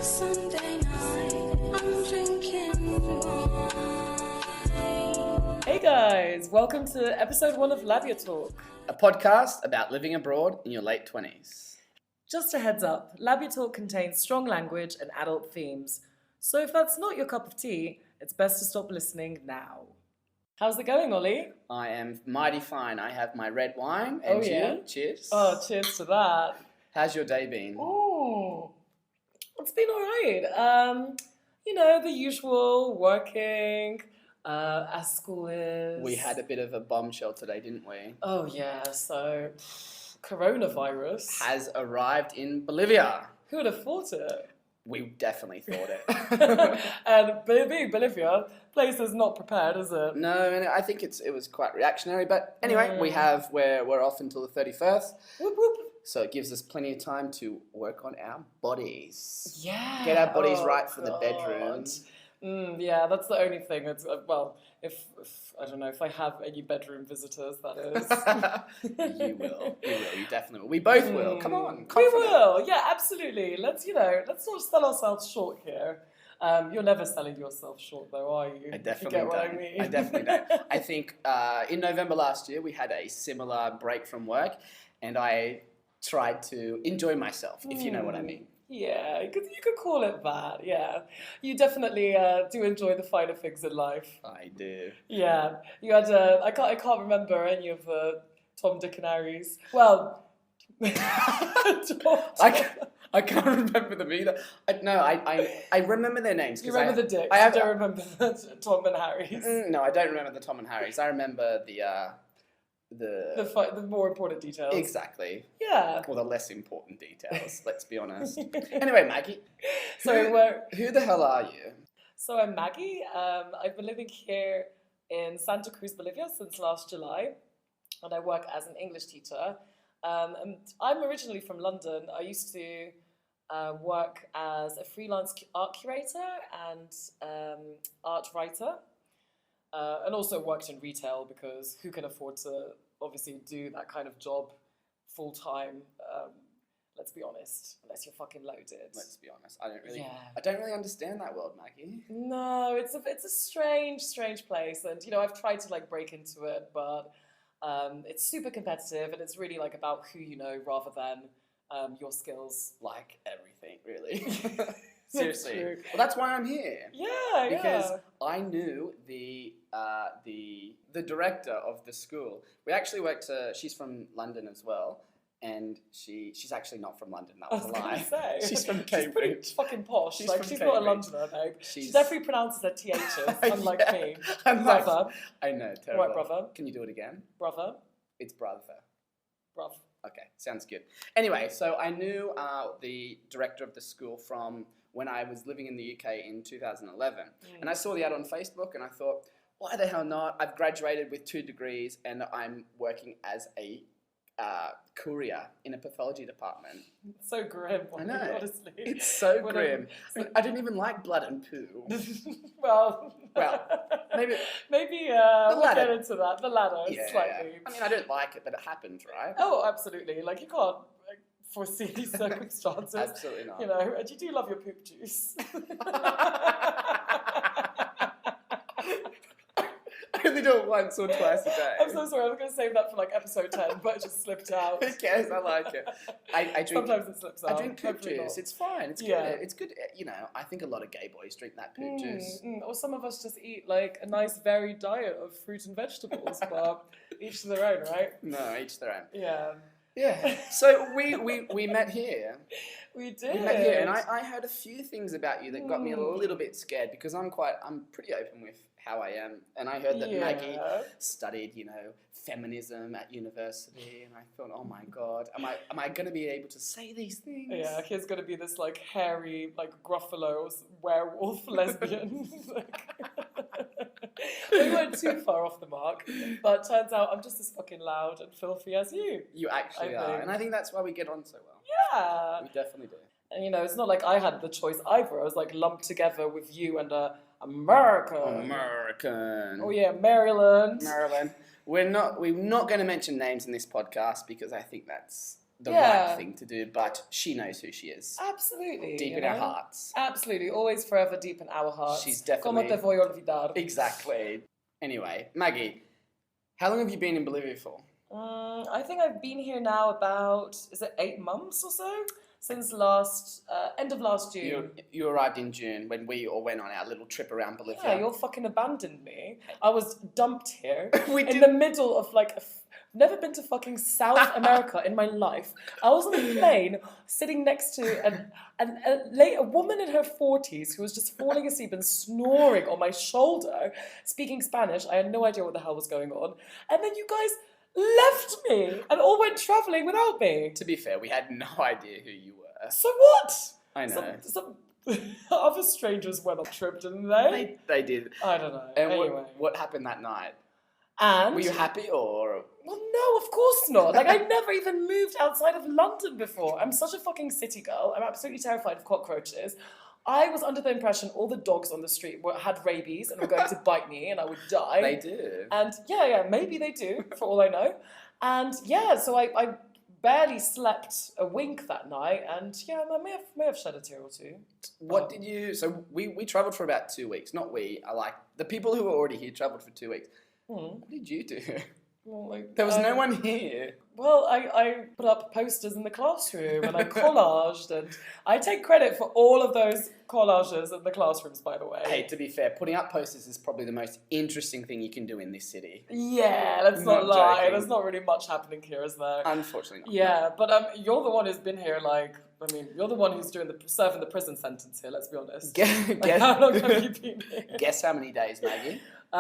Sunday night, I'm drinking wine. Hey guys, welcome to episode 1 of Labia Talk. A podcast about living abroad in your late 20s. Just a heads up, Labia Talk contains strong language and adult themes. So if that's not your cup of tea, it's best to stop listening now. How's it going, Ollie? I am mighty fine. I have my red wine and you. Cheers. Oh, cheers to that. How's your day been? Oh, it's been all right. The usual, working, as school is. We had a bit of a bombshell today, didn't we? Oh, yeah, so coronavirus Has arrived in Bolivia. Who would have thought it? We definitely thought it. And being Bolivia, place is not prepared, is it? No, and I think it was quite reactionary. But anyway, we're off until the 31st. Whoop, whoop. So it gives us plenty of time to work on our bodies. Yeah. Get our bodies right for God. the bedroom. Yeah, that's the only thing. It's if I don't know if I have any bedroom visitors, that is. You will. You definitely will. We both will. Come on. We Confident. will. Yeah, absolutely. Let's not sell ourselves short here. You're never selling yourself short, though, are you? I definitely You get don't. what I mean? I definitely don't. I think in November last year we had a similar break from work, and I tried to enjoy myself, if you know what I mean. Yeah, you could call it that. Yeah, you definitely do enjoy the finer things in life. I do. Yeah, you had I can't remember any of Tom, Dick and Harry's. Well, I can't remember them either. I remember their names. You remember the Dicks. I don't remember the Tom and Harry's. No, I don't remember the Tom and Harry's. I remember the more important details. Exactly. Yeah. Or the less important details, let's be honest. Anyway, Maggie. So who the hell are you? So I'm Maggie. I've been living here in Santa Cruz, Bolivia since last July, and I work as an English teacher. And I'm originally from London. I used to work as a freelance art curator and art writer. And also worked in retail because who can afford to obviously do that kind of job full time? Let's be honest, unless you're fucking loaded. Let's be honest. I don't really understand that world, Maggie. No, it's a strange place, and I've tried to break into it, but it's super competitive, and it's really about who you know rather than your skills. Like everything, really. Seriously. Well, that's why I'm here. Yeah, because I knew the director of the school. We actually worked. She's from London as well, and she's actually not from London. That was a lie. Say. She's from Cambridge. She's pretty fucking posh. She's not a Cambridge. Londoner, babe. She definitely pronounces her THs, unlike me. Brother. I know, terrible. Right, brother. Can you do it again? Brother. It's brother. Bruv. Okay, sounds good. Anyway, so I knew the director of the school from when I was living in the UK in 2011. And I saw the ad on Facebook and I thought, why the hell not? I've graduated with 2 degrees and I'm working as a courier in a pathology department. It's so grim, I know. Honestly. It's so grim. I didn't even like blood and poo. well, maybe we'll get into that. The ladder, slightly. Yeah. I mean, I don't like it, but it happened, right? Oh, absolutely. You can't foresee these circumstances. Absolutely not. And you do love your poop juice. I only do it once or twice a day. I'm so sorry. I was going to save that for episode 10, but it just slipped out. Who cares? I like it. I drink. Sometimes it slips out. I drink poop juice. Not. It's fine. It's good. It's good. I think a lot of gay boys drink that poop juice. Or some of us just eat a nice varied diet of fruit and vegetables, but each to their own, right? No, each their own. Yeah. Yeah. So we met here. We did. We met here, and I heard a few things about you that got me a little bit scared because I'm pretty open with how I am, and I heard that Maggie studied, feminism at university, and I thought, oh my god, am I going to be able to say these things? Yeah, here's going to be this hairy, Gruffalo werewolf lesbian. We weren't too far off the mark, but turns out I'm just as fucking loud and filthy as you. You actually are, and I think that's why we get on so well. Yeah. We definitely do. And it's not like I had the choice either. I was lumped together with you and American. Oh yeah, Maryland. We're not going to mention names in this podcast because I think that's the Yeah. right thing to do, but she knows who she is. Absolutely. Deep you in our know? hearts. Absolutely. Always forever deep in our hearts. She's Como definitely... te voy a olvidar. Exactly. Anyway, Maggie, how long have you been in Bolivia for? I think I've been here now about, is it 8 months or so? Since end of last June. You arrived in June when we all went on our little trip around Bolivia. Yeah, you all fucking abandoned me. I was dumped here We in did- the middle of like, never been to fucking South America in my life. I was on a plane sitting next to a woman in her 40s who was just falling asleep and snoring on my shoulder, speaking Spanish. I had no idea what the hell was going on. And then you guys left me and all went travelling without me. To be fair, we had no idea who you were. So what? I know. Some other strangers went on a trip, didn't they? They did. I don't know. And Anyway. what happened that night? And Were you happy or... well, no, of course not. Like, I've never even moved outside of London before. I'm such a fucking city girl. I'm absolutely terrified of cockroaches. I was under the impression all the dogs on the street had rabies and were going to bite me and I would die. They do. And yeah, maybe they do, for all I know. And yeah, so I barely slept a wink that night, and yeah, I may have shed a tear or two. What did you... So we travelled for about 2 weeks. Not we, I like... The people who were already here travelled for 2 weeks. What did you do? Well, like, There was no one here. Well, I put up posters in the classroom and I collaged, and I take credit for all of those collages in the classrooms, by the way. Hey, to be fair, putting up posters is probably the most interesting thing you can do in this city. Yeah, let's not Not lie. joking. There's not really much happening here, is there? Unfortunately not. Yeah, but you're the one who's been here, like, I mean, you're the one who's serving the prison sentence here, let's be honest. Like, how long have you been here? Guess how many days, Maggie? So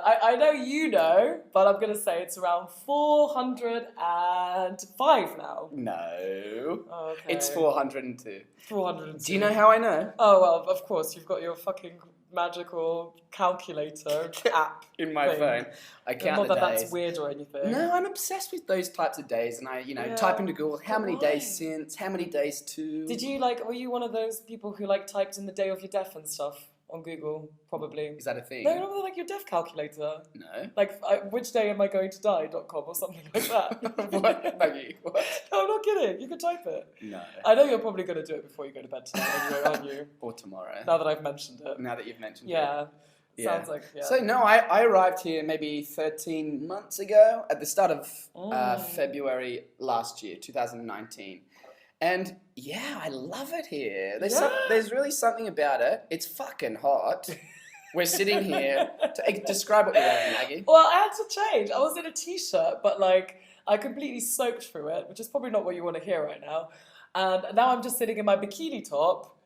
I know you know, but I'm gonna say it's around 405 now. No. Okay. It's 402. 402. Do you know how I know? Oh well, of course you've got your fucking magical calculator app In my thing. phone. I count Not the that days. that's weird or anything. No, I'm obsessed with those types of days, and I, Yeah. type into Google how many Why? days since, how many days to. Did you were you one of those people who typed in the day of your death and stuff on Google? Probably. Is that a thing? No, remember your death calculator? No. Which day am I going to die.com or something like that. What? Maggie, what? No, I'm not kidding. You can type it. No. I know you're probably going to do it before you go to bed tonight anyway, aren't you? Or tomorrow. Now that I've mentioned it. Now that you've mentioned it. Yeah. Yeah. Sounds like, yeah. So, no, I arrived here maybe 13 months ago at the start of February last year, 2019. And yeah, I love it here. There's really something about it. It's fucking hot. We're sitting here. Describe what you're wearing, Maggie. Well, I had to change. I was in a t-shirt, but I completely soaked through it, which is probably not what you want to hear right now. And now I'm just sitting in my bikini top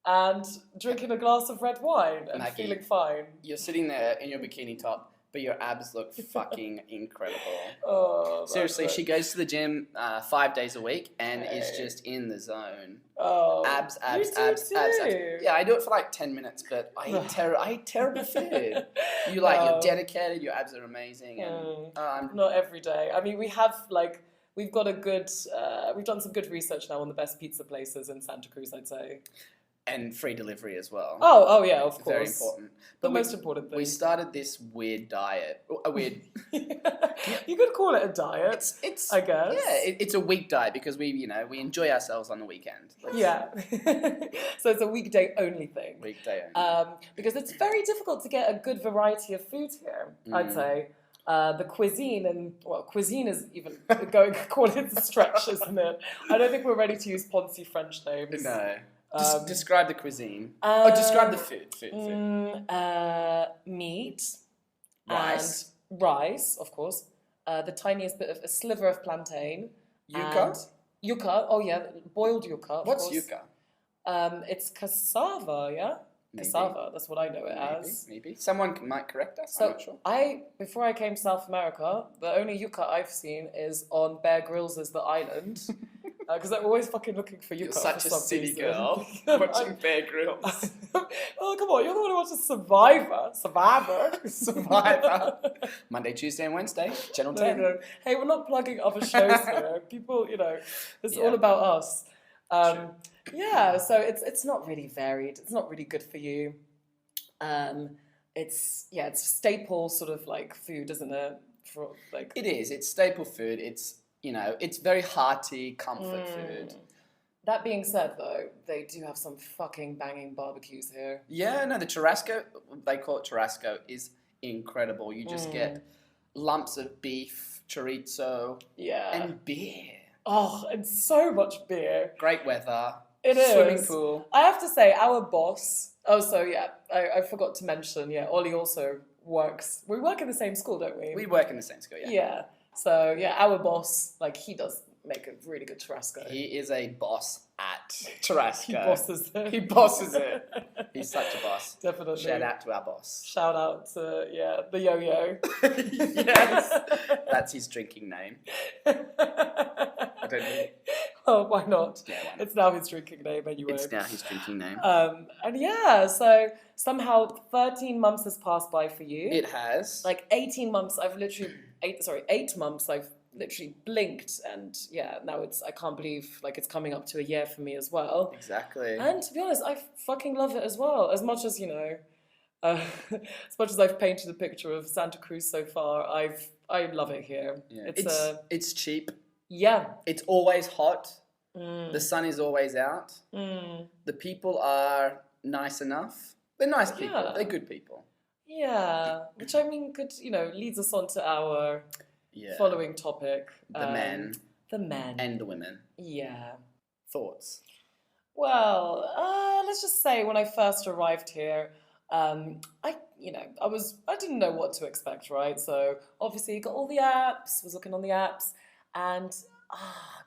and drinking a glass of red wine and Maggie, feeling fine. You're sitting there in your bikini top, but your abs look fucking incredible. Oh, Seriously, that's she it. goes to the gym 5 days a week and is Hey. just in the zone. Oh, Abs, you do too. Yeah, I do it for 10 minutes, but I eat terrible food. You're dedicated, your abs are amazing, and Not every day. I mean, we've got we've done some good research now on the best pizza places in Santa Cruz, I'd say. and free delivery as well. Oh yeah, of course. Very important. The But most important thing. We started this weird diet. You could call it a diet. It's I guess. Yeah, it's a week diet because we enjoy ourselves on the weekend. Yeah. So it's a weekday only thing. Weekday only. Because it's very difficult to get a good variety of food here, I'd say. The cuisine cuisine is even call it a stretch, isn't it? I don't think we're ready to use Ponzi French names. No. Describe the cuisine. Describe the food. Meat. Rice. And rice, of course. The tiniest bit of a sliver of plantain. Yuca? And yuca. Oh yeah, boiled yuca. Of What's course. yuca? It's cassava, yeah? Maybe. Cassava, that's what I know it as. Maybe. Someone might correct us. So I'm not sure. before I came to South America, the only yuca I've seen is on Bear Grylls' The Island. Because I'm always fucking looking for yuca. You're such for a some city reason. girl watching Bear Grylls. Oh, come on, you're the one who watches Survivor. Survivor. Monday, Tuesday, and Wednesday. Channel 10. No. Hey, we're not plugging other shows here. People, it's Yeah. all about us. True. Yeah, so it's not really varied. It's not really good for you. It's staple sort of food, isn't it? It is. It's staple food. It's it's very hearty comfort food. That being said, though, they do have some fucking banging barbecues here. Yeah, no, the churrasco, they call it churrasco, is incredible. You just get lumps of beef, chorizo, and beer. Oh, and so much beer. Great weather. It Swimming is. pool. I have to say, our boss. Oh, so yeah, I forgot to mention. Yeah, Ollie also works. We work in the same school, don't we? We work in the same school, yeah. Yeah. So yeah, our boss, like, he does make a really good churrasco. He is a boss at churrasco. He bosses it. He bosses it. He's such a boss. Definitely. Shout out to our boss. Shout out to the yo-yo. Yes. That's his drinking name. I don't know. Oh, why not? Yeah, why not? It's now his drinking name anyway. It's now his drinking name. And yeah, so somehow 13 months has passed by for you. It has. Like 18 months, 8 months I've literally blinked, and yeah, now I can't believe like it's coming up to a year for me as well. Exactly. And to be honest, I fucking love it as well. As much as as much as I've painted a picture of Santa Cruz so far, I love it here. Yeah. It's cheap. Yeah. It's always hot. The sun is always out. The people are nice enough. They're nice people. Yeah. They're good people. Yeah, which I mean leads us on to our following topic. The men. The men. And the women. Yeah. Thoughts? Well, let's just say when I first arrived here, I didn't know what to expect, right? So obviously got all the apps, was looking on the apps, and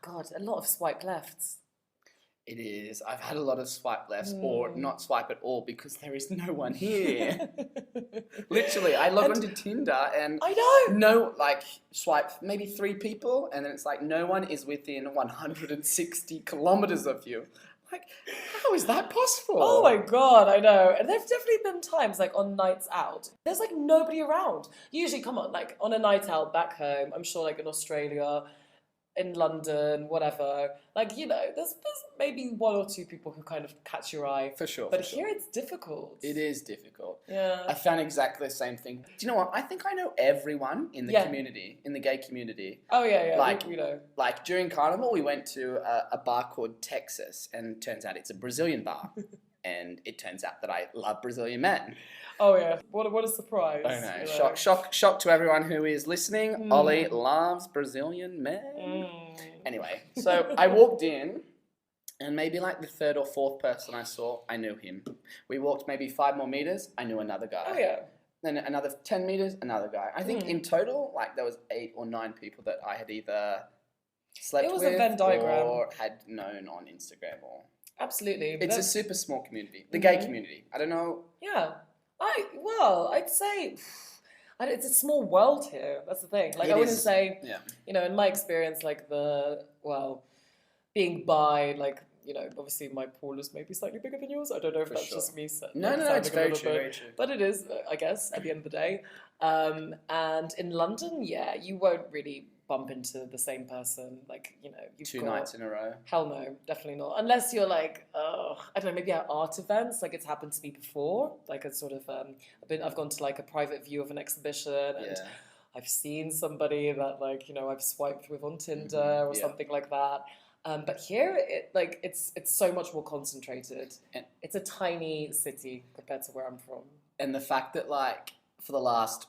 God, a lot of swipe lefts. It is. I've had a lot of swipe lefts or not swipe at all because there is no one here. Literally, I log onto Tinder and I know. Swipe maybe 3 people and then it's like no one is within 160 kilometers of you. Like, how is that possible? Oh my God, I know. And there've definitely been times like on nights out, there's like nobody around. Usually, come on, like on a night out back home, I'm sure like in Australia, in London, whatever, like, there's maybe 1 or 2 people who kind of catch your eye. For sure. But here it's difficult. It is difficult. Yeah. I found exactly the same thing. Do you know what? I think I know everyone in the community, in the gay community. Oh, yeah. Like, we know. Like during Carnival, we went to a bar called Texas, and it turns out it's a Brazilian bar. And it turns out that I love Brazilian men. Oh yeah, what a surprise! I know. Shock to everyone who is listening. Ollie loves Brazilian men. Anyway, so I walked in, and maybe like the 3rd or 4th person I saw, I knew him. We walked maybe 5 more meters, I knew another guy. Oh yeah. Then another 10 meters, another guy. I think in total, like there was 8 or 9 people that I had either slept with a Venn diagram. or had known on Instagram or. Absolutely. It's a super small community, the gay community. I don't know. Yeah. I'd say it's a small world here. That's the thing. Like, I wouldn't say, in my experience, like being bi, like, obviously my pool is maybe slightly bigger than yours. I don't know if that's just me. No, it's very true. But it is, I guess, at the end of the day. And in London, you won't really bump into the same person, like, you've 2 nights in a row. Hell no, definitely not. Unless you're like, I don't know, maybe at art events, like it's happened to me before. Like a sort of, I've gone to like a private view of an exhibition and I've seen somebody that like, I've swiped with on Tinder or something like that. But here, it's so much more concentrated. It's a tiny city compared to where I'm from. And the fact that like for the last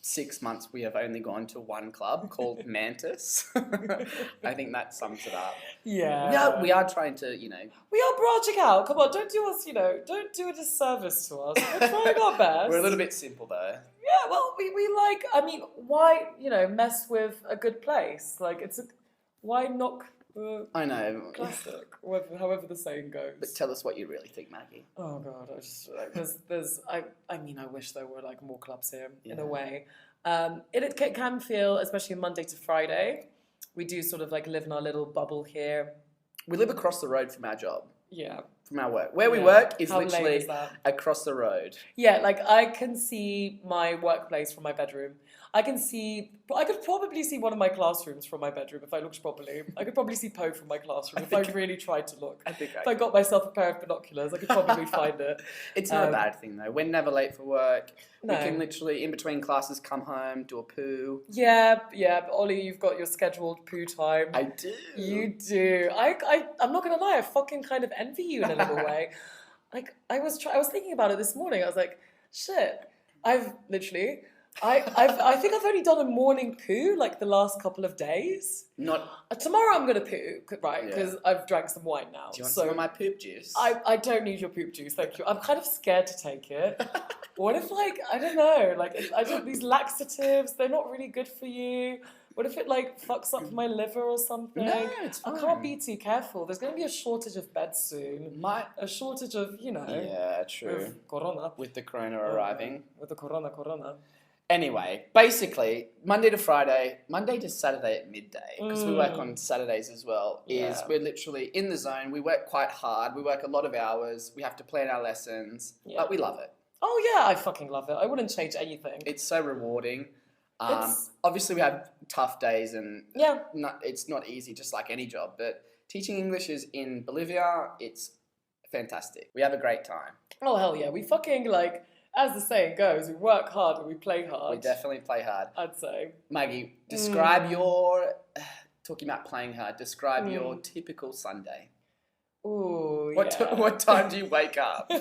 6 months, we have only gone to one club called Mantis. I think that sums it up. Yeah. We are trying to, We are branching out. Come on, don't do us, don't do a disservice to us. We're trying our best. We're a little bit simple, though. Yeah, well, we like, why, mess with a good place? Like, why knock the I know. classic, however the saying goes. But tell us what you really think, Maggie. Oh God, I just I wish there were like more clubs here in a way. It can feel, especially Monday to Friday, we do sort of like live in our little bubble here. We live across the road from our job. Yeah. From our work. Where we work is How lame literally is that? across the road. Yeah, like I can see my workplace from my bedroom. I could probably see one of my classrooms from my bedroom if I looked properly. I could probably see Poe from my classroom if I really tried to look. If I got myself a pair of binoculars, I could probably find it. It's not a bad thing though. We're never late for work. No. We can literally, in between classes, come home, do a poo. Yeah, but Ollie, you've got your scheduled poo time. I do. You do. I'm not gonna lie, I fucking kind of envy you in a little way. Like, I was thinking about it this morning. I was like, shit, I think I've only done a morning poo like the last couple of days. Tomorrow I'm gonna poo, right? Because I've drank some wine now. Do you want some of my poop juice? I don't need your poop juice, thank you. I'm kind of scared to take it. What if, like, I don't know, like, these laxatives, they're not really good for you. What if it, like, fucks up my liver or something? No, it's fine. I can't be too careful. There's going to be a shortage of beds soon. A shortage of, Yeah, true. Of corona. With the corona arriving. With the corona. Anyway, basically, Monday to Saturday at midday, because we work on Saturdays as well, we're literally in the zone. We work quite hard. We work a lot of hours. We have to plan our lessons, but we love it. Oh, yeah, I fucking love it. I wouldn't change anything. It's so rewarding. Obviously, we have tough days, and it's not easy, just like any job, but teaching English is in Bolivia, it's fantastic. We have a great time. Oh, hell yeah. We fucking, like, as the saying goes, we work hard and we play hard. We definitely play hard. I'd say. Maggie, describe talking about playing hard, describe your typical Sunday. Ooh, What time do you wake up?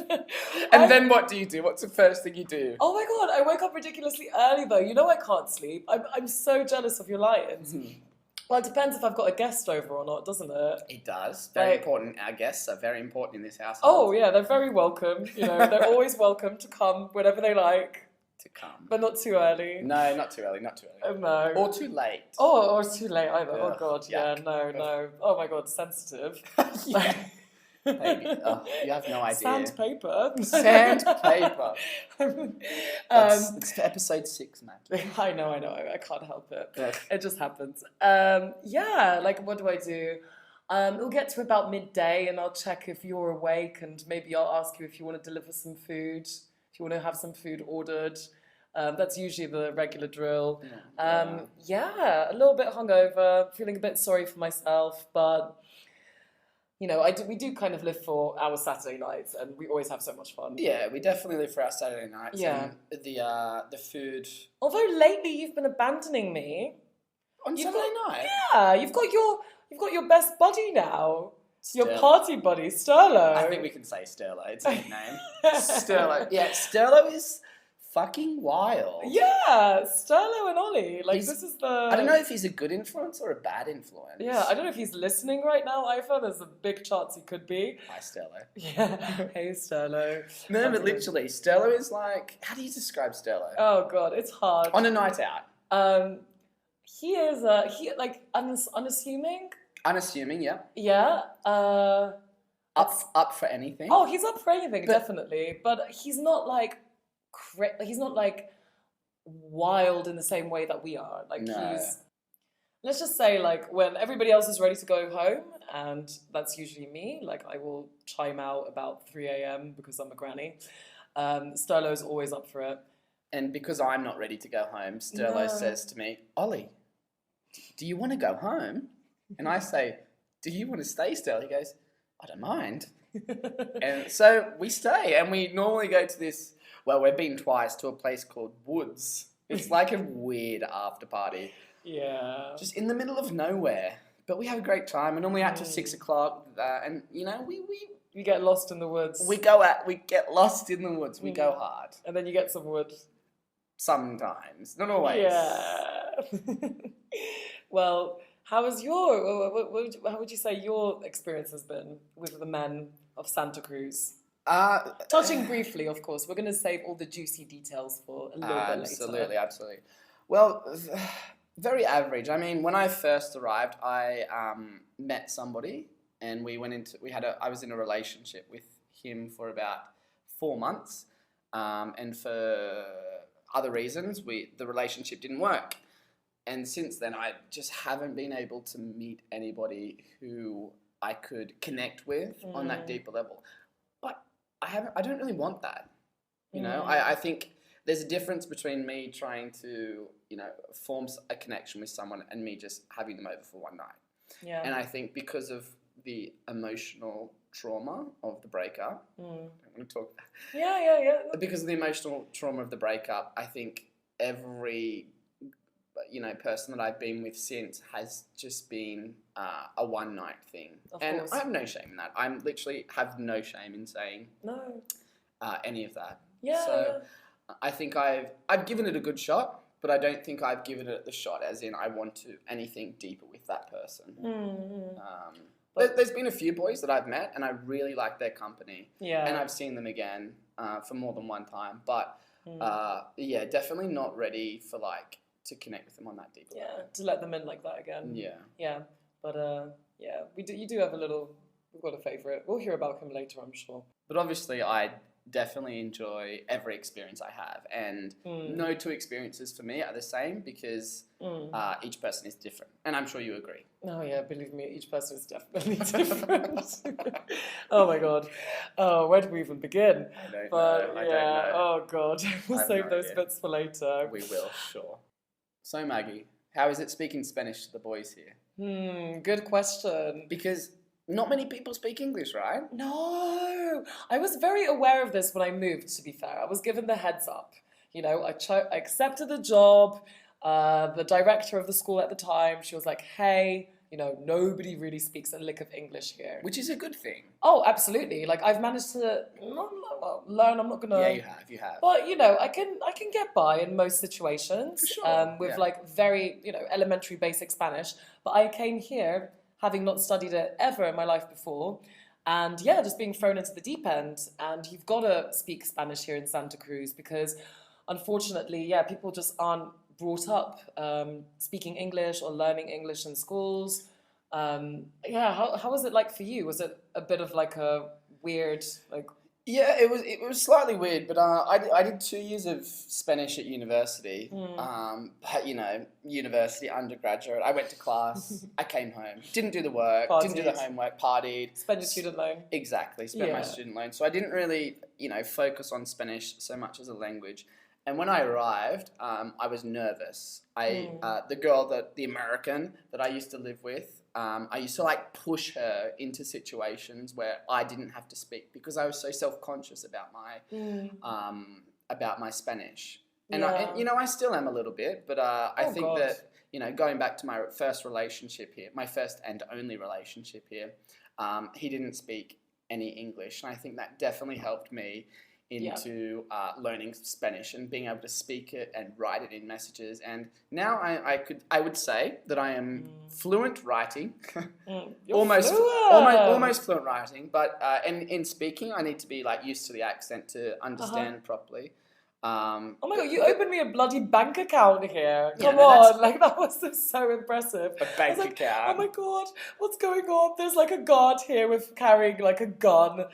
And then what do you do? What's the first thing you do? Oh my god, I wake up ridiculously early though. You know I can't sleep. I'm so jealous of your lions. Well, it depends if I've got a guest over or not, doesn't it? It does. Very important. Our guests are very important in this household. Oh yeah, they're very welcome. They're always welcome to come whenever they like. To come. But not too early. No, not too early. No. Or too late. Or too late either. Oh god, yuck. no. Oh my god, sensitive. Maybe. Oh, you have no idea. Sandpaper. It's episode 6, Maggie. I know. I can't help it. It just happens. Like, what do I do? We'll get to about midday and I'll check if you're awake and maybe I'll ask you if you want to deliver some food, if you want to have some food ordered. That's usually the regular drill. A little bit hungover, feeling a bit sorry for myself, but we do kind of live for our Saturday nights, and we always have so much fun. Yeah, we definitely live for our Saturday nights. Yeah. And the food. Although lately you've been abandoning me. On Saturday night? Yeah, you've got your best buddy now. Your party buddy, Sterlo. I think we can say Sterlo. It's a nickname. Sterlo. Yeah, Sterlo is fucking wild. Yeah, Sterlo and Ollie. Like, this is the... I don't know if he's a good influence or a bad influence. Yeah, I don't know if he's listening right now, Ifa. There's a big chance he could be. Hi, Sterlo. Yeah. Hey, Sterlo. No, but literally, Sterlo is like... How do you describe Sterlo? Oh, God, it's hard. On a night out. He is, unassuming. Unassuming, yeah. Yeah. Up for anything. Oh, he's up for anything, definitely. But he's not like... he's not like wild in the same way that we are. Like let's just say, like, when everybody else is ready to go home, and that's usually me, like I will chime out about 3 a.m. because I'm a granny. Sterlo's always up for it. And because I'm not ready to go home, Sterlo says to me, Ollie, do you want to go home? And I say, do you want to stay, Sterlo? He goes, I don't mind. And so we stay, and we normally go to this... Well, we've been twice to a place called Woods. It's like a weird after party. Yeah. Just in the middle of nowhere. But we have a great time. We're normally out till 6 o'clock. And, we get lost in the woods. We get lost in the woods. We go hard. And then you get some wood. Sometimes. Not always. Yeah. Well, how would you say your experience has been with the men of Santa Cruz? Touching briefly, of course. We're going to save all the juicy details for a little bit later. Absolutely. Well, very average. I mean, when I first arrived, I met somebody, and I was in a relationship with him for about 4 months, and for other reasons, the relationship didn't work. And since then, I just haven't been able to meet anybody who I could connect with on that deeper level. But I don't really want that. I think there's a difference between me trying to, form a connection with someone and me just having them over for one night. Yeah. And I think because of the emotional trauma of the breakup, I don't want to talk. Yeah. Because of the emotional trauma of the breakup, I think every person that I've been with since has just been a one night thing. Of and course. I have no shame in that. I'm literally have no shame in saying No. any of that. Yeah. So I think I've given it a good shot, but I don't think I've given it the shot as in I want to anything deeper with that person. There's been a few boys that I've met and I really like their company. Yeah. And I've seen them again for more than one time. But definitely not ready for to connect with them on that deep level. Yeah, to let them in like that again. Yeah. Yeah, but you do have we've got a favourite. We'll hear about him later, I'm sure. But obviously I definitely enjoy every experience I have, and no two experiences for me are the same because each person is different, and I'm sure you agree. Oh yeah, believe me, each person is definitely different. Oh my god, where do we even begin? I don't But know. oh god, we'll have save no those idea. bits for later. We will, sure. So Maggie, how is it speaking Spanish to the boys here? Good question. Because not many people speak English, right? No, I was very aware of this when I moved, to be fair. I was given the heads up. I accepted the job. The director of the school at the time, she was like, hey, nobody really speaks a lick of English here. Which is a good thing. Oh, absolutely. Like, I've managed to learn. I'm not going to... Yeah, you have. But, I can get by in most situations. For sure, with, yeah. very, elementary basic Spanish. But I came here having not studied it ever in my life before. And just being thrown into the deep end. And you've got to speak Spanish here in Santa Cruz because, unfortunately, people just aren't brought up speaking English or learning English in schools. How was it like for you? Was it a bit of a weird Yeah, it was slightly weird, but I did 2 years of Spanish at university. But university undergraduate, I went to class, I came home, didn't do the work, didn't do the homework, partied. Spend your student loan. Exactly, spent my student loan. So I didn't really focus on Spanish so much as a language. And when I arrived, I was nervous. The American that I used to live with, I used to push her into situations where I didn't have to speak because I was so self-conscious about my Spanish. And I still am a little bit, but I think that going back to my first relationship here, my first and only relationship here, he didn't speak any English, and I think that definitely helped me into learning Spanish and being able to speak it and write it in messages. And now I would say that I am fluent writing, almost fluent writing. But in speaking, I need to be used to the accent to understand properly. Oh my god, you opened me a bloody bank account here. Yeah, Come no, on, that was just so impressive. A bank I was account. Oh my god, what's going on? There's a guard here with carrying a gun.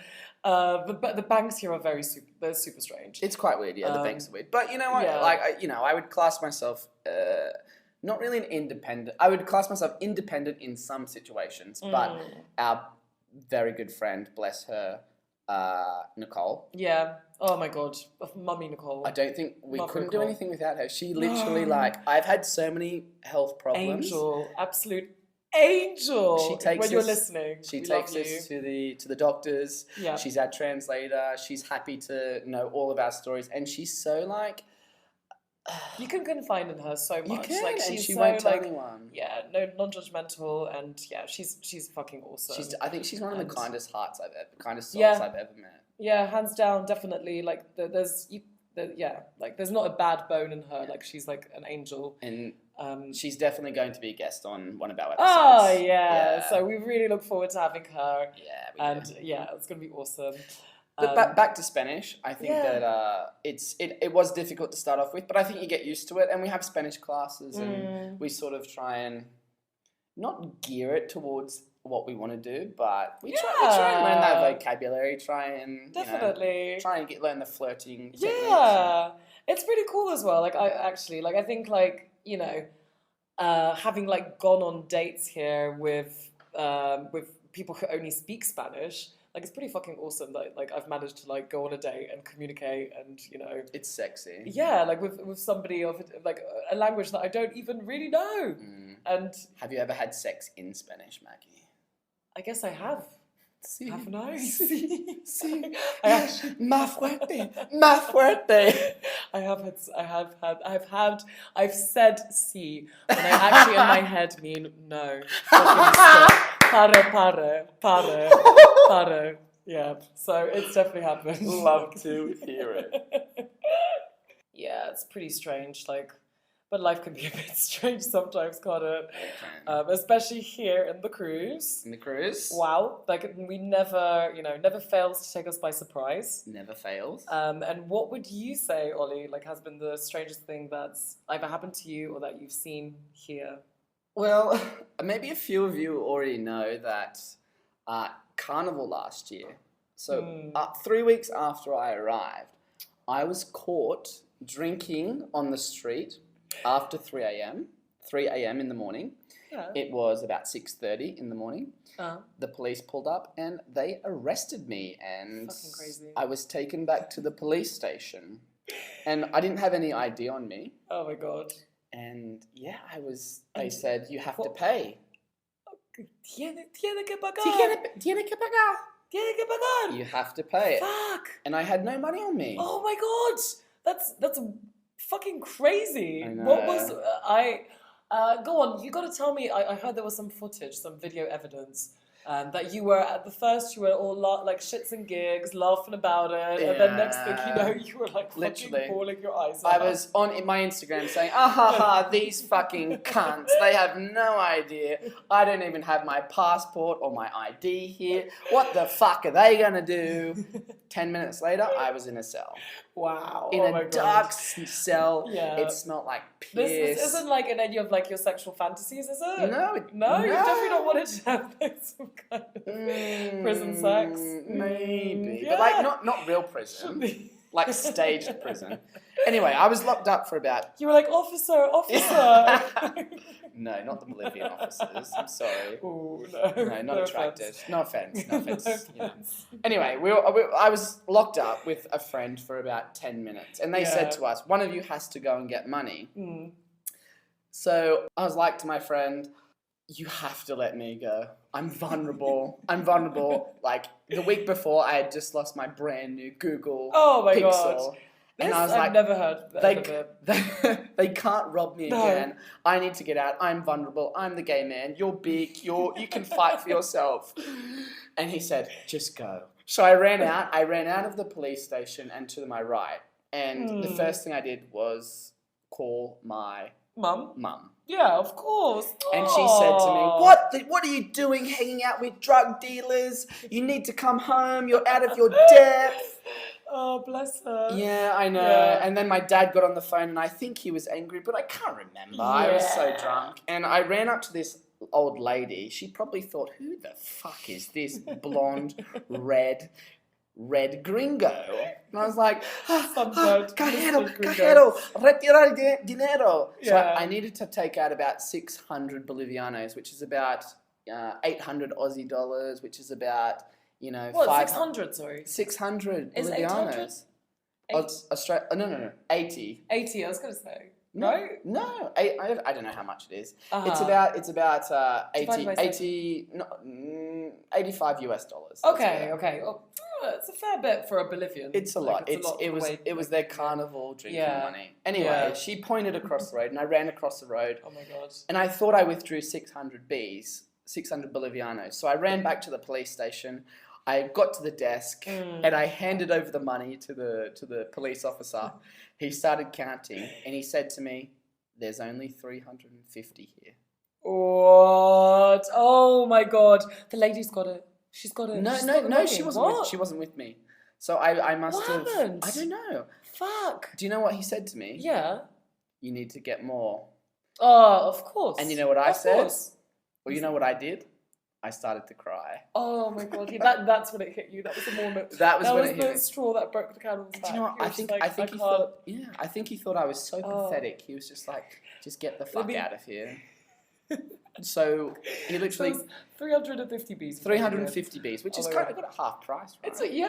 The banks here are they're super strange. It's quite weird, the banks are weird. But you know what? I would class myself not really an independent. I would class myself independent in some situations. But our very good friend, bless her, Nicole. Yeah. Oh my god, Mummy Nicole. I don't think we Mother couldn't do Nicole. anything without her. She literally I've had so many health problems. Angel, absolute angel. She takes when you're us- listening. She we takes love you. us to the doctors. Yeah. She's our translator. She's happy to know all of our stories, and she's so You can confide in her so much. you can, and she's she so, won't tell anyone. Yeah, no, non-judgmental, and she's fucking awesome. I think she's one of the And- kindest souls Yeah. I've ever met. Yeah, hands down, definitely. There's not a bad bone in her. She's an angel. And Um, she's definitely going to be a guest on one of our oh episodes. yeah. So we really look forward to having her. Yeah, we And do. it's gonna be awesome. But back to Spanish, I think that it was difficult to start off with, but I think you get used to it, and we have Spanish classes, and we sort of try and not gear it towards what we want to do, but we try and learn that vocabulary, try and Definitely. learn the flirting techniques. Yeah, it's pretty cool as well. I think having gone on dates here with people who only speak Spanish, like it's pretty fucking awesome that like I've managed to like go on a date and communicate and It's sexy. yeah, like with somebody of like a language that I don't even really know. And Have you ever had sex in Spanish, Maggie? I guess I have. Sí. Haven't I? Sí. I actually Más fuerte, más fuerte. I've said sí when I actually in my head mean no. Fucking stop. Pare. Yeah, so it's definitely happened. Love to hear it. Yeah, it's pretty strange, like, but life can be a bit strange sometimes, can't it? Especially here in the cruise. In the cruise? Wow, like we never, never fails to take us by surprise. Never fails. And what would you say, Ollie, like has been the strangest thing that's either happened to you or that you've seen here? Well, maybe a few of you already know that carnival last year. So 3 weeks after I arrived, I was caught drinking on the street after 3 a.m. in the morning. Yeah. It was about 6:30 in the morning. The police pulled up and they arrested me, and Fucking crazy. I was taken back to the police station, and I didn't have any ID on me. Oh my god. And yeah, they said you have to pay. Tiene que pagar. Tiene que pagar. Tiene que pagar. You have to pay it. Fuck. And I had no money on me. Oh my god. That's fucking crazy. I know. What was go on, you gotta tell me. I heard there was some footage, some video evidence, that you were at the first. You were all like shits and gigs, laughing about it, and then next thing you know, you were like fucking Literally. bawling your eyes I out. was on my Instagram saying, these fucking cunts. They have no idea. I don't even have my passport or my ID here. What the fuck are they gonna do? 10 minutes later, I was in a cell. Wow. In oh my a God. dark cell. Yeah. It smelled like piss. This isn't like in any of like your sexual fantasies, is it? No. No, you definitely not wanted to have like some kind of prison sex. Maybe. Yeah. But like not real prison. Like staged prison. Anyway, I was locked up for about... You were like, officer. No, not the Bolivian officers. I'm sorry. Ooh, no. No, not attracted. Offense. No offense. No offense. No you know. offense. Anyway, I was locked up with a friend for about 10 minutes. And they said to us, one of you has to go and get money. So I was like to my friend, you have to let me go. I'm vulnerable. Like the week before, I had just lost my brand new Google Pixel. God. And I was I've like, never heard of it. they can't rob me again. I need to get out. I'm vulnerable. I'm the gay man. You're big. You can fight for yourself. And he said, just go. So I ran out of the police station and to my right. And the first thing I did was call my mum. Yeah, of course. And she said to me, what are you doing hanging out with drug dealers? You need to come home. You're out of your depth. Oh, bless her. Yeah, I know. Yeah. And then my dad got on the phone and I think he was angry, but I can't remember. I was so drunk. And I ran up to this old lady. She probably thought, who the fuck is this blonde, red gringo? And I was like, cajero, retirar dinero. So I needed to take out about 600 Bolivianos, which is about 800 Aussie dollars, which is about... What, 600, sorry? 600 Is Bolivianos. 800? No, 80. 80, I was going to say. No, Right? No, I don't know how much it is. Uh-huh. It's about Divided by 85 US dollars. Okay. Well, it's a fair bit for a Bolivian. It's a lot. It was their carnival drinking money. Anyway, she pointed across the road and I ran across the road. Oh my God. And I thought I withdrew 600 Bolivianos. So I ran back to the police station. I got to the desk and I handed over the money to the police officer. He started counting and he said to me, "There's only 350 here." What? Oh my God! The lady's got it. She's got it. No, she wasn't. She wasn't with me. So I must have. What happened? I don't know. Fuck. Do you know what he said to me? Yeah. You need to get more. Oh, of course. And you know what I said? Course. Well, you know what I did? I started to cry. Oh my God! Yeah, that's when it hit you. That was the moment. That was when it hit the me. straw that broke the camel's back. Do you know what? I think he thought. Yeah, I think he thought I was so pathetic. He was just like, "Just get the fuck out of here." So he literally... So 350 Bs. 350 Bs, which Oh is my kind God. of got a half price, right? You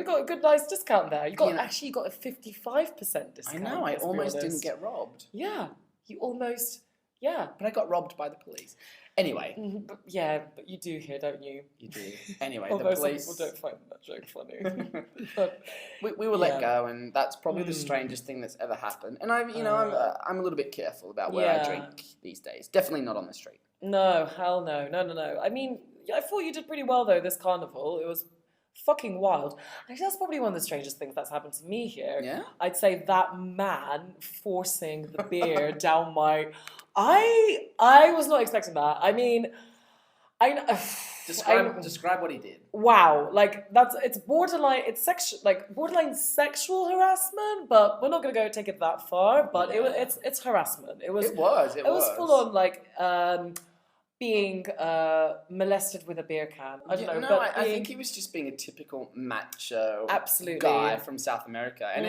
got a good nice discount there. You got You know- a 55% discount. I know, I let's be almost honest. didn't get robbed. Yeah, you almost. Yeah. But I got robbed by the police. Anyway. But you do here, don't you? You do. Anyway, Although the police... some people don't find that joke funny. But we were let yeah. go, and that's probably the strangest thing that's ever happened. And I'm a little bit careful about where I Yeah. drink these days. Definitely not on the street. no, hell no. No. I mean, I thought you did pretty well though this carnival. It was fucking wild. Actually, that's probably one of the strangest things that's happened to me here. Yeah? I'd say that man forcing the beer down my... I was not expecting that. I mean, Describe what he did. wow, like it's borderline borderline sexual harassment, but we're not gonna take it that far. But it's harassment. It was full on like being molested with a beer can. I don't know. No, but I think he was just being a typical macho Absolutely. guy from South America, and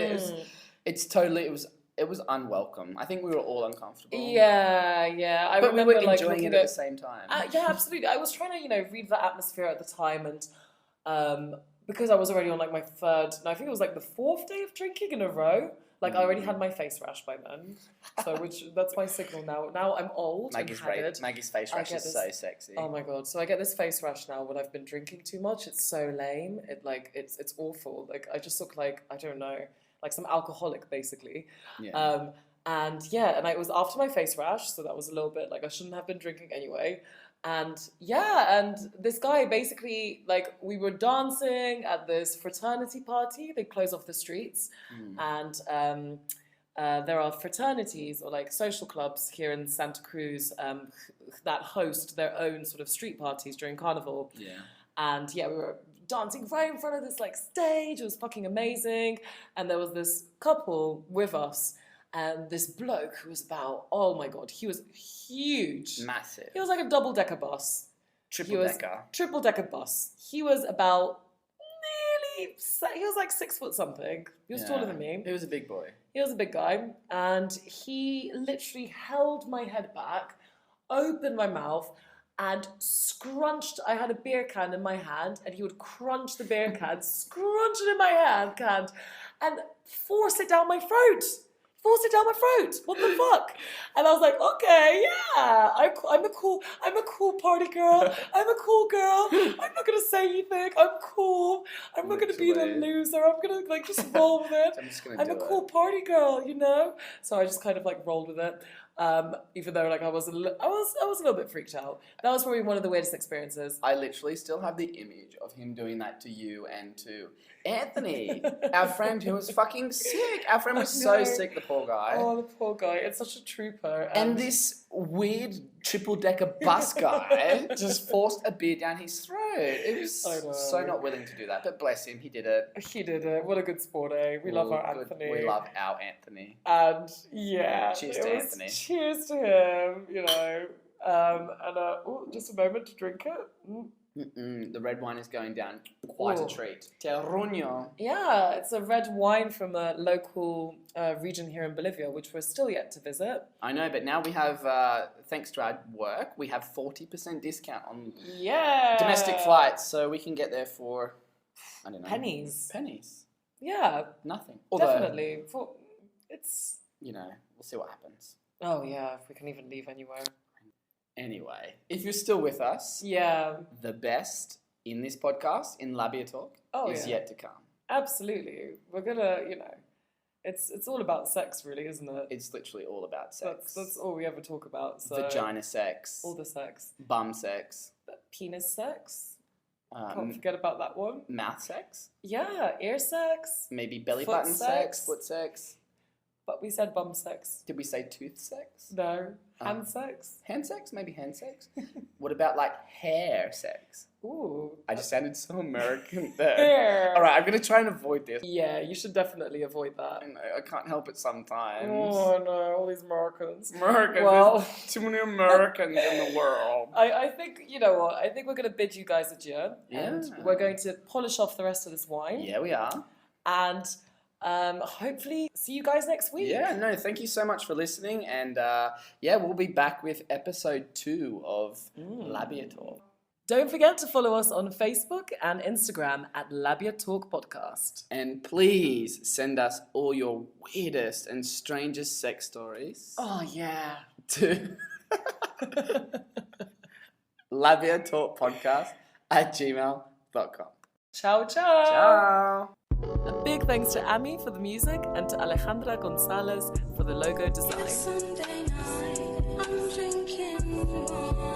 it was unwelcome. I think we were all uncomfortable. Yeah. I But we remember were like enjoying it looking at the same time. yeah, absolutely. I was trying to, read the atmosphere at the time, and because I was already on like my third, no, I think it was like the fourth day of drinking in a row. Like I already had my face rash by then, so that's my signal now. Now I'm old. Maggie's and haggard. Maggie's face rash is so sexy. Oh my God! So I get this face rash now when I've been drinking too much. It's so lame. It's awful. Like I just look like, I don't know, like some alcoholic basically. Yeah. And it was after my face rash, so that was a little bit like I shouldn't have been drinking anyway. And this guy basically, like, we were dancing at this fraternity party. They close off the streets, and there are fraternities or like social clubs here in Santa Cruz that host their own sort of street parties during carnival. Yeah. And we were dancing right in front of this like stage. It was fucking amazing. And there was this couple with us, and this bloke who was about, oh my God, he was huge. Massive. He was like a double-decker bus. Triple-decker bus. He was about he was like 6 foot something. He was taller than me. He was a big boy. He was a big guy. And he literally held my head back, opened my mouth, and scrunched. I had a beer can in my hand, and he would crunch the beer can, scrunch it in my hand, and force it down my throat. What the fuck? And I was like, okay, yeah, I'm a cool party girl. I'm a cool girl. I'm not gonna say anything. I'm cool. I'm not gonna be the loser. I'm gonna like just roll with it. I'm a cool party girl, So I just kind of like rolled with it. Even though like I was a little bit freaked out. That was probably one of the weirdest experiences. I literally still have the image of him doing that to you and to Anthony, our friend who was fucking sick. Our friend was so sick, the poor guy. Oh, the poor guy. It's such a trooper. And this weird triple-decker bus guy just forced a beer down his throat. It was so not willing to do that, but bless him, he did it. He did it. What a good sport, eh? We love our Anthony. We love our Anthony. And cheers to Anthony. Cheers to him, just a moment to drink it. The red wine is going down quite a treat. Terruño. Yeah, it's a red wine from a local region here in Bolivia, which we're still yet to visit. I know, but now we have, thanks to our work, we have 40% discount on domestic flights, so we can get there for, I don't know. Pennies. Yeah. Nothing. Definitely. It's... we'll see what happens. Oh, yeah, if we can even leave anywhere. Anyway, if you're still with us, the best in this podcast, in Labia Talk, is yet to come. Absolutely. We're gonna, it's all about sex, really, isn't it? It's literally all about sex. That's all we ever talk about. So vagina sex. All the sex. Bum sex. Penis sex. Can't forget about that one. Mouth sex. Yeah, ear sex. Maybe belly button sex. Foot sex. But we said bum sex. Did we say tooth sex? No. Hand sex? Hand sex? Maybe hand sex? What about like hair sex? Ooh. I just sounded so American there. Hair. Alright, I'm going to try and avoid this. Yeah, you should definitely avoid that. I can't help it sometimes. Oh no, all these Americans. Well, there's too many Americans in the world. I think, you know what, I think we're going to bid you guys adieu. Yeah. And we're going to polish off the rest of this wine. Yeah, we are. And Hopefully, see you guys next week. Yeah, no, thank you so much for listening. And we'll be back with episode 2 of Labia Talk. Don't forget to follow us on Facebook and Instagram at Labia Talk Podcast. And please send us all your weirdest and strangest sex stories Oh, yeah. to labiatalkpodcast@gmail.com. Ciao, ciao. Ciao. A big thanks to Ami for the music and to Alejandra Gonzalez for the logo design. Sunday night, I'm drinking wine.